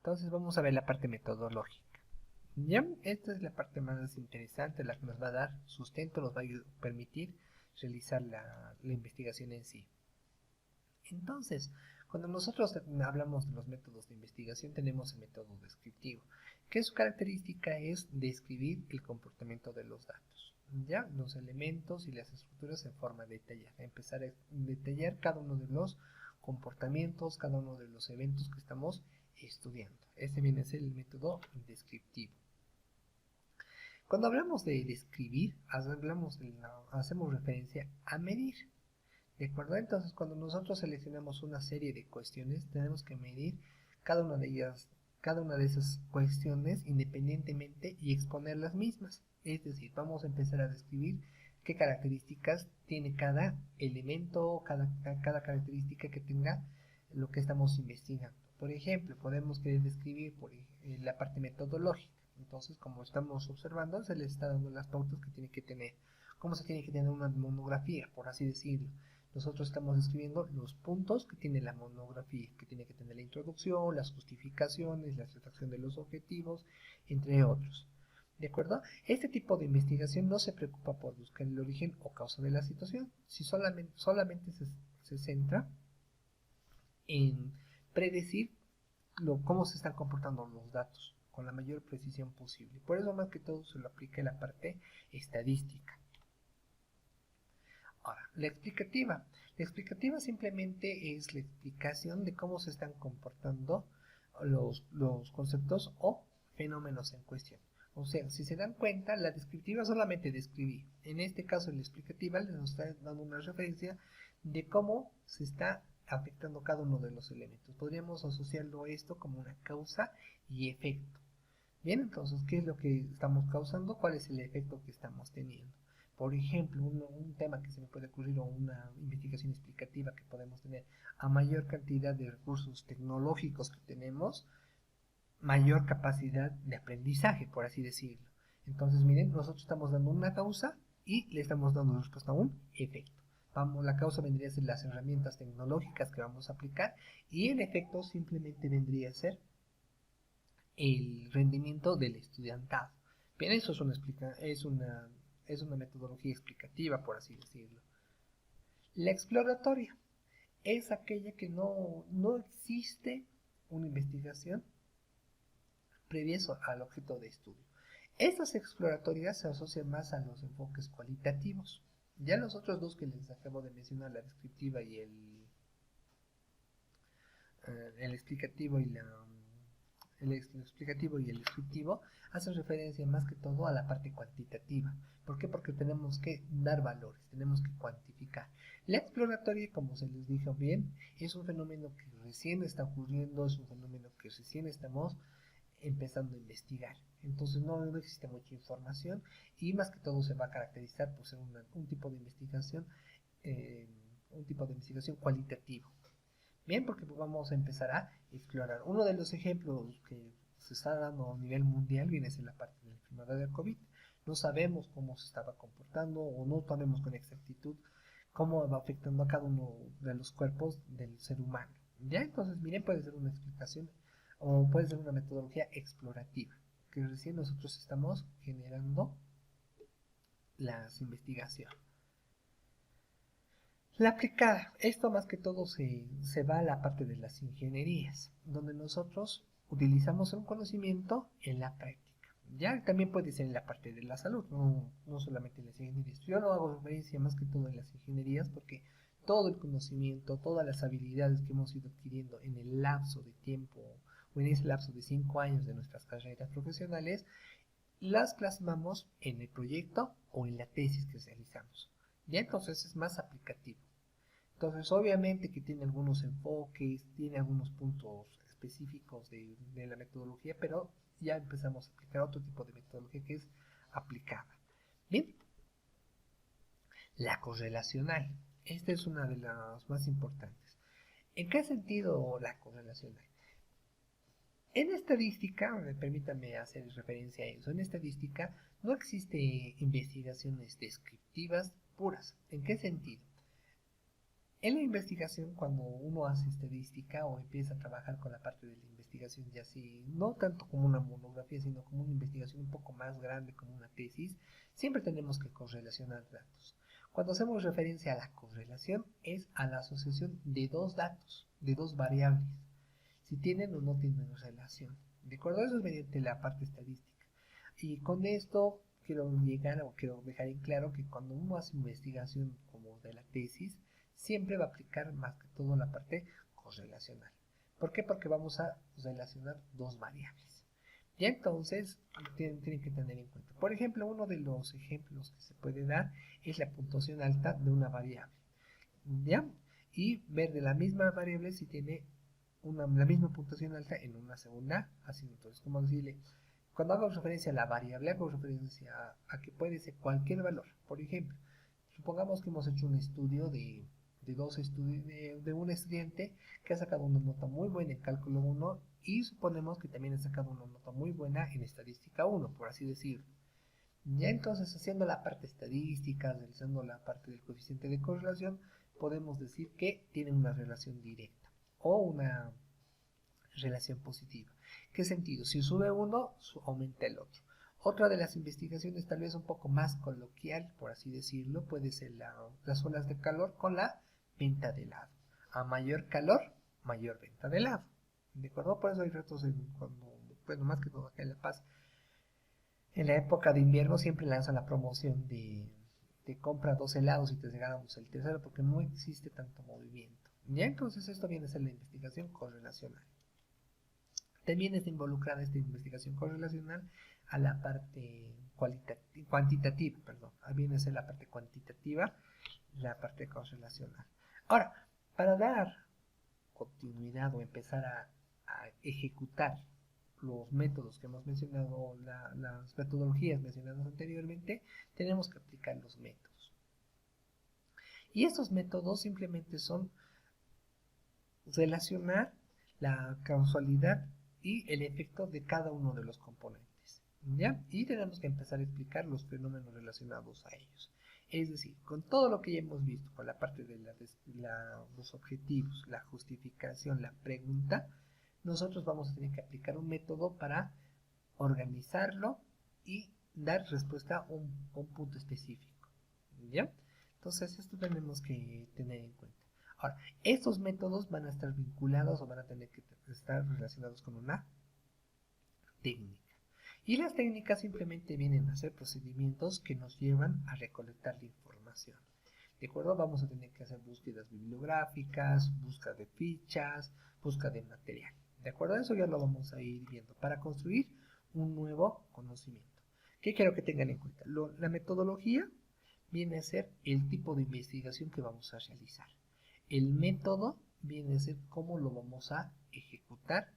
Entonces vamos a ver la parte metodológica. ¿Ya? Esta es la parte más interesante, la que nos va a dar sustento, nos va a permitir realizar la investigación en sí. Entonces, cuando nosotros hablamos de los métodos de investigación, tenemos el método descriptivo, que su característica es describir el comportamiento de los datos, ya los elementos y las estructuras en forma detallada, empezar a detallar cada uno de los comportamientos, cada uno de los eventos que estamos estudiando. Este viene a ser el método descriptivo. Cuando hablamos de describir, hacemos referencia a medir. ¿De acuerdo? Entonces, cuando nosotros seleccionamos una serie de cuestiones, tenemos que medir cada una de ellas, cada una de esas cuestiones independientemente y exponer las mismas. Es decir, vamos a empezar a describir qué características tiene cada elemento, cada característica que tenga lo que estamos investigando. Por ejemplo, podemos querer describir la parte metodológica. Entonces, como estamos observando, se les está dando las pautas que tiene que tener. Cómo se tiene que tener una monografía, por así decirlo. Nosotros estamos escribiendo los puntos que tiene la monografía, que tiene que tener la introducción, las justificaciones, la extracción de los objetivos, entre otros. ¿De acuerdo? Este tipo de investigación no se preocupa por buscar el origen o causa de la situación, si solamente se centra en predecir cómo se están comportando los datos con la mayor precisión posible. Por eso más que todo se lo aplica en la parte estadística. Ahora, la explicativa. La explicativa simplemente es la explicación de cómo se están comportando los conceptos o fenómenos en cuestión. O sea, si se dan cuenta, la descriptiva solamente describí. En este caso, la explicativa les está dando una referencia de cómo se está afectando cada uno de los elementos. Podríamos asociarlo a esto como una causa y efecto. Bien, entonces, ¿qué es lo que estamos causando? ¿Cuál es el efecto que estamos teniendo? Por ejemplo, un tema que se me puede ocurrir o una investigación explicativa que podemos tener, a mayor cantidad de recursos tecnológicos que tenemos, mayor capacidad de aprendizaje, por así decirlo. Entonces, miren, nosotros estamos dando una causa y le estamos dando respuesta a un efecto. La causa vendría a ser las herramientas tecnológicas que vamos a aplicar y el efecto simplemente vendría a ser el rendimiento del estudiantado. Bien, eso es una metodología explicativa, por así decirlo. La exploratoria es aquella que no existe una investigación previa al objeto de estudio. Estas exploratorias se asocian más a los enfoques cualitativos. Ya los otros dos que les acabo de mencionar, la descriptiva y el explicativo y el explicativo y el descriptivo hacen referencia más que todo a la parte cuantitativa. ¿Por qué? Porque tenemos que dar valores, tenemos que cuantificar. La exploratoria, como se les dijo bien, es un fenómeno que recién está ocurriendo, es un fenómeno que recién estamos empezando a investigar. Entonces no existe mucha información y más que todo se va a caracterizar por ser un tipo de investigación, cualitativo. Bien, porque vamos a empezar a explorar. Uno de los ejemplos que se está dando a nivel mundial viene a ser la parte de la enfermedad del COVID. No sabemos cómo se estaba comportando o no sabemos con exactitud cómo va afectando a cada uno de los cuerpos del ser humano. Ya, entonces, miren, puede ser una explicación o puede ser una metodología explorativa, que recién nosotros estamos generando las investigaciones. La aplicada, esto más que todo se va a la parte de las ingenierías, donde nosotros utilizamos un conocimiento en la práctica. Ya también puede ser en la parte de la salud, no solamente en las ingenierías. Yo no hago referencia más que todo en las ingenierías porque todo el conocimiento, todas las habilidades que hemos ido adquiriendo en el lapso de tiempo o en ese lapso de 5 años de nuestras carreras profesionales, las plasmamos en el proyecto o en la tesis que realizamos. Ya entonces es más aplicativo. Entonces, obviamente que tiene algunos enfoques, tiene algunos puntos específicos de la metodología, pero ya empezamos a aplicar otro tipo de metodología que es aplicada. Bien, la correlacional. Esta es una de las más importantes. ¿En qué sentido la correlacional? En estadística, permítanme hacer referencia a eso, en estadística no existe investigaciones descriptivas puras. ¿En qué sentido? En la investigación, cuando uno hace estadística o empieza a trabajar con la parte de la investigación, ya así, no tanto como una monografía, sino como una investigación un poco más grande, como una tesis, siempre tenemos que correlacionar datos. Cuando hacemos referencia a la correlación, es a la asociación de dos datos, de dos variables, si tienen o no tienen relación. ¿De acuerdo? Eso es mediante la parte estadística. Y con esto quiero llegar o quiero dejar en claro que cuando uno hace investigación como de la tesis, siempre va a aplicar más que todo la parte correlacional. ¿Por qué? Porque vamos a relacionar dos variables. Y entonces tienen que tener en cuenta. Por ejemplo, uno de los ejemplos que se puede dar es la puntuación alta de una variable. ¿Ya? Y ver de la misma variable si tiene la misma puntuación alta en una segunda. Así, entonces, como decirle, cuando hago referencia a la variable, hago referencia a que puede ser cualquier valor. Por ejemplo, supongamos que hemos hecho un estudio de un estudiante que ha sacado una nota muy buena en cálculo 1 y suponemos que también ha sacado una nota muy buena en estadística 1, por así decirlo. Ya entonces, haciendo la parte estadística, realizando la parte del coeficiente de correlación, podemos decir que tienen una relación directa o una relación positiva. ¿Qué sentido? Si sube uno, aumenta el otro. Otra de las investigaciones tal vez un poco más coloquial, por así decirlo, puede ser las olas de calor con la venta de helado. A mayor calor, mayor venta de helado. ¿De acuerdo? Por eso hay retos bueno, más que todo acá en La Paz. En la época de invierno siempre lanzan la promoción de compra dos helados y te regalamos el tercero porque no existe tanto movimiento. Ya entonces esto viene a ser la investigación correlacional. También está involucrada esta investigación correlacional a la parte cuantitativa, perdón. Viene a ser la parte cuantitativa, la parte correlacional. Ahora, para dar continuidad o empezar a ejecutar los métodos que hemos mencionado, las metodologías mencionadas anteriormente, tenemos que aplicar los métodos. Y estos métodos simplemente son relacionar la causalidad y el efecto de cada uno de los componentes, ¿ya? Y tenemos que empezar a explicar los fenómenos relacionados a ellos. Es decir, con todo lo que ya hemos visto, con la parte de los objetivos, la justificación, la pregunta, nosotros vamos a tener que aplicar un método para organizarlo y dar respuesta a un punto específico, ¿ya? Entonces, esto tenemos que tener en cuenta. Ahora, estos métodos van a estar vinculados o van a tener que estar relacionados con una técnica. Y las técnicas simplemente vienen a ser procedimientos que nos llevan a recolectar la información. ¿De acuerdo? Vamos a tener que hacer búsquedas bibliográficas, búsqueda de fichas, búsqueda de material. ¿De acuerdo? Eso ya lo vamos a ir viendo para construir un nuevo conocimiento. ¿Qué quiero que tengan en cuenta? La metodología viene a ser el tipo de investigación que vamos a realizar. El método viene a ser cómo lo vamos a ejecutar,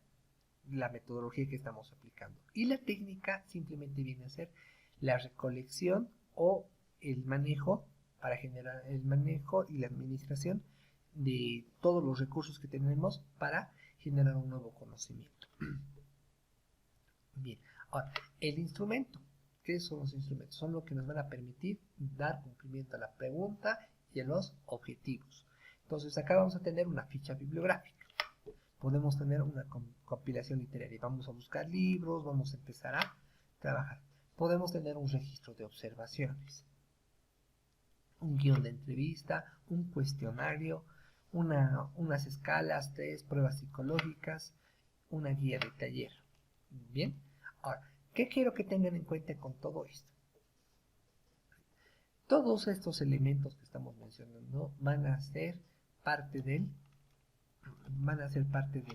la metodología que estamos aplicando. Y la técnica simplemente viene a ser la recolección o el manejo para generar el manejo y la administración de todos los recursos que tenemos para generar un nuevo conocimiento. Bien, ahora, el instrumento. ¿Qué son los instrumentos? Son lo que nos van a permitir dar cumplimiento a la pregunta y a los objetivos. Entonces acá vamos a tener una ficha bibliográfica. Podemos tener una compilación literaria. Vamos a buscar libros, vamos a empezar a trabajar. Podemos tener un registro de observaciones, un guión de entrevista, un cuestionario, unas escalas, test, pruebas psicológicas, una guía de taller. Bien, ahora, ¿qué quiero que tengan en cuenta con todo esto? Todos estos elementos que estamos mencionando van a ser parte de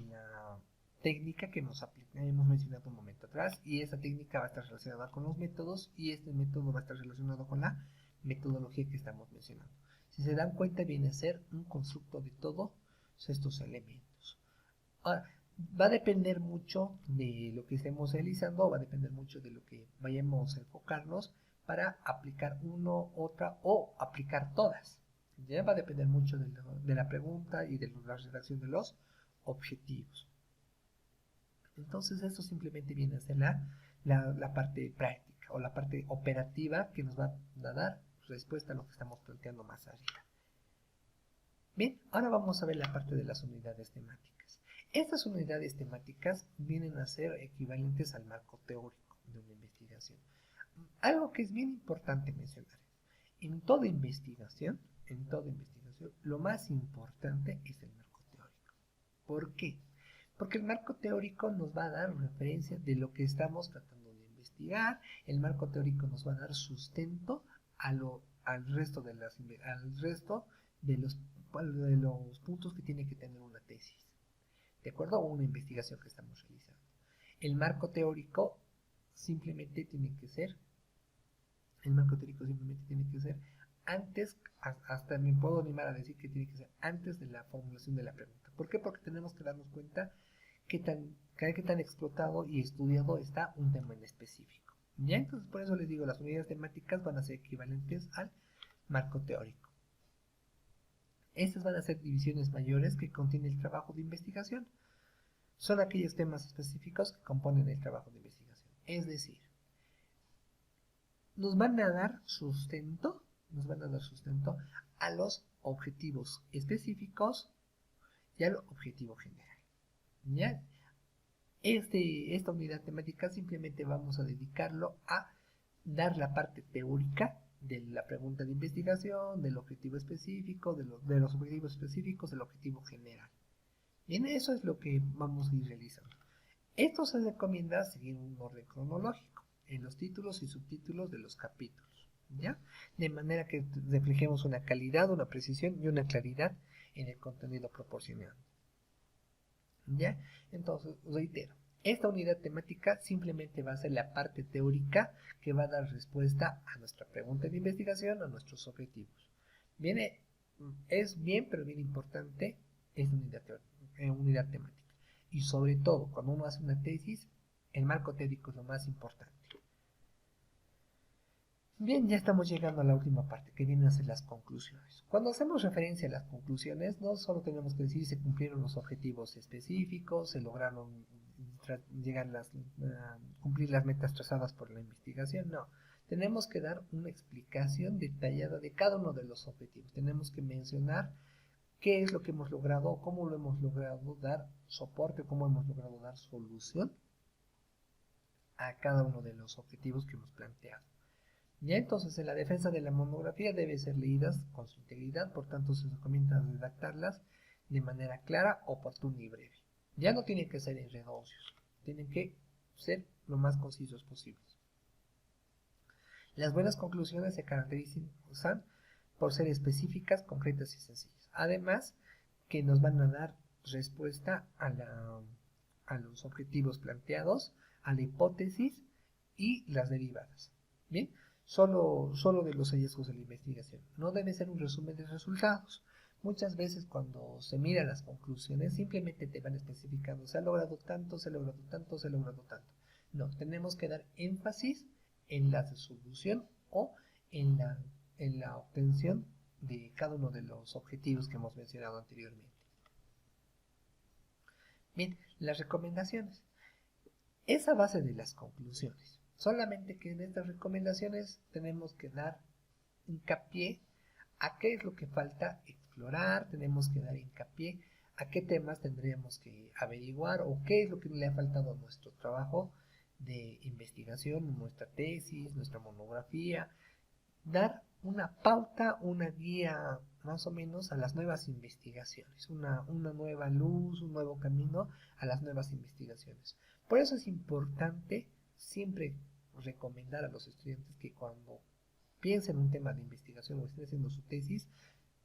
la técnica que hemos mencionado un momento atrás, y esa técnica va a estar relacionada con los métodos y este método va a estar relacionado con la metodología que estamos mencionando. Si se dan cuenta, viene a ser un constructo de todos estos elementos. Ahora, va a depender mucho de lo que estemos realizando, va a depender mucho de lo que vayamos a enfocarnos para aplicar otra o aplicar todas. Ya va a depender mucho de la pregunta y de la redacción de los objetivos. Entonces esto simplemente viene a ser la parte práctica o la parte operativa que nos va a dar respuesta a lo que estamos planteando más arriba. Bien, ahora vamos a ver la parte de las unidades temáticas. Estas unidades temáticas vienen a ser equivalentes al marco teórico de una investigación. Algo que es bien importante mencionar. En toda investigación, lo más importante es el marco teórico. ¿Por qué? Porque el marco teórico nos va a dar referencia de lo que estamos tratando de investigar, el marco teórico nos va a dar sustento al resto de los puntos que tiene que tener una tesis, ¿de acuerdo? O una investigación que estamos realizando. El marco teórico simplemente tiene que ser, antes, hasta me puedo animar a decir que tiene que ser antes de la formulación de la pregunta. ¿Por qué? Porque tenemos que darnos cuenta qué tan explotado y estudiado está un tema en específico. ¿Ya? Entonces, por eso les digo, las unidades temáticas van a ser equivalentes al marco teórico. Estas van a ser divisiones mayores que contiene el trabajo de investigación. Son aquellos temas específicos que componen el trabajo de investigación. Es decir, nos van a dar sustento a los objetivos específicos y al objetivo general. ¿Ya? Esta unidad temática simplemente vamos a dedicarlo a dar la parte teórica de la pregunta de investigación, del objetivo específico, de los objetivos específicos, del objetivo general. Bien, eso es lo que vamos a ir realizando. Esto se recomienda seguir un orden cronológico en los títulos y subtítulos de los capítulos, ¿ya? De manera que reflejemos una calidad, una precisión y una claridad en el contenido proporcionado. ¿Ya? Entonces, reitero, esta unidad temática simplemente va a ser la parte teórica que va a dar respuesta a nuestra pregunta de investigación, a nuestros objetivos. Viene, es bien, pero bien importante esta unidad temática. Y sobre todo, cuando uno hace una tesis, el marco teórico es lo más importante. Bien, ya estamos llegando a la última parte, que vienen a ser las conclusiones. Cuando hacemos referencia a las conclusiones, no solo tenemos que decir se cumplieron los objetivos específicos, se lograron cumplir las metas trazadas por la investigación, no. Tenemos que dar una explicación detallada de cada uno de los objetivos. Tenemos que mencionar qué es lo que hemos logrado, cómo lo hemos logrado dar soporte, cómo hemos logrado dar solución a cada uno de los objetivos que hemos planteado. Ya entonces, en la defensa de la monografía debe ser leídas con su integridad, por tanto se recomienda redactarlas de manera clara, oportuna y breve. Ya no tienen que ser enredosios, tienen que ser lo más concisos posibles. Las buenas conclusiones se caracterizan por ser específicas, concretas y sencillas. Además, que nos van a dar respuesta a los objetivos planteados, a la hipótesis y las derivadas. Bien, solo de los hallazgos de la investigación. No debe ser un resumen de resultados. Muchas veces cuando se miran las conclusiones simplemente te van especificando se ha logrado tanto, se ha logrado tanto, se ha logrado tanto. No, tenemos que dar énfasis en la solución o en la obtención de cada uno de los objetivos que hemos mencionado anteriormente. Bien, las recomendaciones. Es a base de las conclusiones. Solamente que en estas recomendaciones tenemos que dar hincapié a qué es lo que falta explorar, tenemos que dar hincapié a qué temas tendríamos que averiguar o qué es lo que le ha faltado a nuestro trabajo de investigación, nuestra tesis, nuestra monografía, dar una pauta, una guía más o menos a las nuevas investigaciones, una nueva luz, un nuevo camino a las nuevas investigaciones. Por eso es importante siempre recomendar a los estudiantes que cuando piensen en un tema de investigación o estén haciendo su tesis,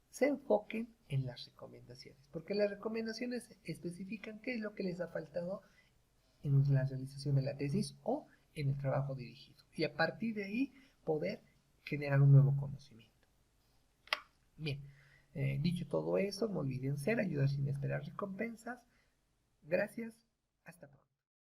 se enfoquen en las recomendaciones, porque las recomendaciones especifican qué es lo que les ha faltado en la realización de la tesis o en el trabajo dirigido, y a partir de ahí poder generar un nuevo conocimiento. Bien, dicho todo eso, no olviden ser, ayudar sin esperar recompensas. Gracias, hasta pronto.